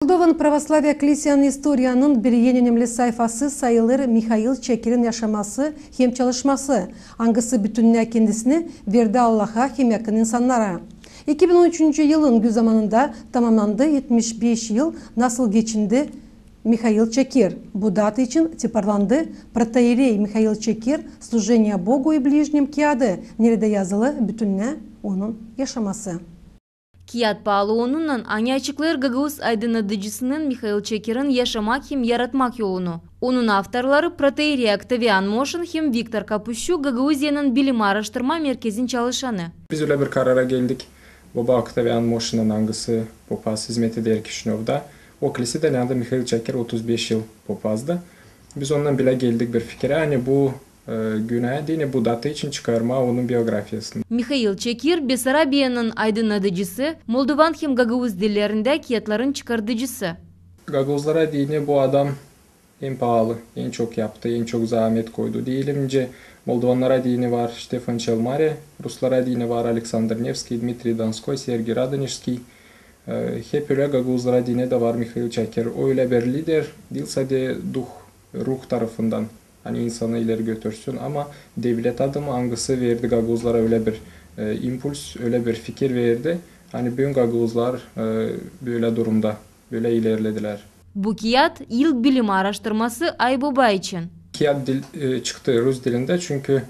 Молдован православия Клисиянын историянын бир ененемли сайфасы сайылыр Михаил Чекирин яшамасы хем çalışması. Аңгысы бүтүннө кендисини верди Аллаха хем якын инсаннара. 2013 yılın güz zamanında tamamlandı 75 yıl nasıl geçindi Михаил Чекир. Bu data için tiparlandı. Протоиерей Михаил Чекир служение Богу и ближним kağıdı. Nerede yazılı bütünne onun yaşaması. Kiyat bağlı onunla Anyachıklar Gagavuz aydınlatıcısının Михаил Чекир'in yaşamak hem yaratmak yolunu. Onun avtarları Протоиерей Octavian Moşin hem Viktor Kapuscu Gagavuzya'nın bilim araştırma merkezin çalışanı. Biz öyle bir karara geldik. Baba Octavian Moşin'in angısı popaz hizmeti der Kişinov'da. O kilisede nerede Михаил Чекир 35 yıl popazdı. Biz ondan bile geldik bir fikre. Hani bu güne değil bu data için çıkarma onun biyografyasını. Михаил Чекир Besarabia'nın aydınlatıcısı, Moldovan hem Gagavuz dillerinde kiyatların çıkartıcısı. Gagavuzlara dini bu adam en pahalı, en çok yaptı, en çok zahmet koydu. Diyelimce Moldovanlara dini var Stefan Çelmare, Ruslara dini var Alexander Nevski, Dmitri Donskoy, Sergey Radonежский. Hep öyle Gagavuzlara dini de var Михаил Чекир. Öyle bir lider değil sadece ruh tarafından. Hani insanı ileri götürsün ama devlet adımı angısı verdi Gagavuzlara öyle bir impuls, öyle bir fikir verdi. Hani bütün Gagavuzlar böyle durumda, böyle ilerlediler. Bu kiyat yıl bilim araştırması Ayboba için. Kiyat çıktı Rus dilinde çünkü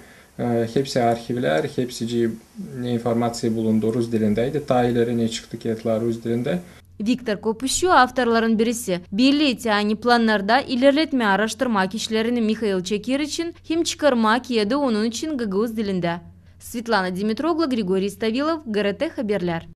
hepsi arşivler, hepsi ne informasyon bulundu Rus dilindeydi. Ta ileri ne çıktı kiyatlar Rus dilinde. Viktor Kapuscu avtarların birisi. Belli ani planlarda ilerletme araştırma kişilerini Михаил Чекир için hem çıkarmak ya da onun için Gagavuz dilinde. Svetlana Dimitroglu, Grigoriy Stavilov, GRT Haberler.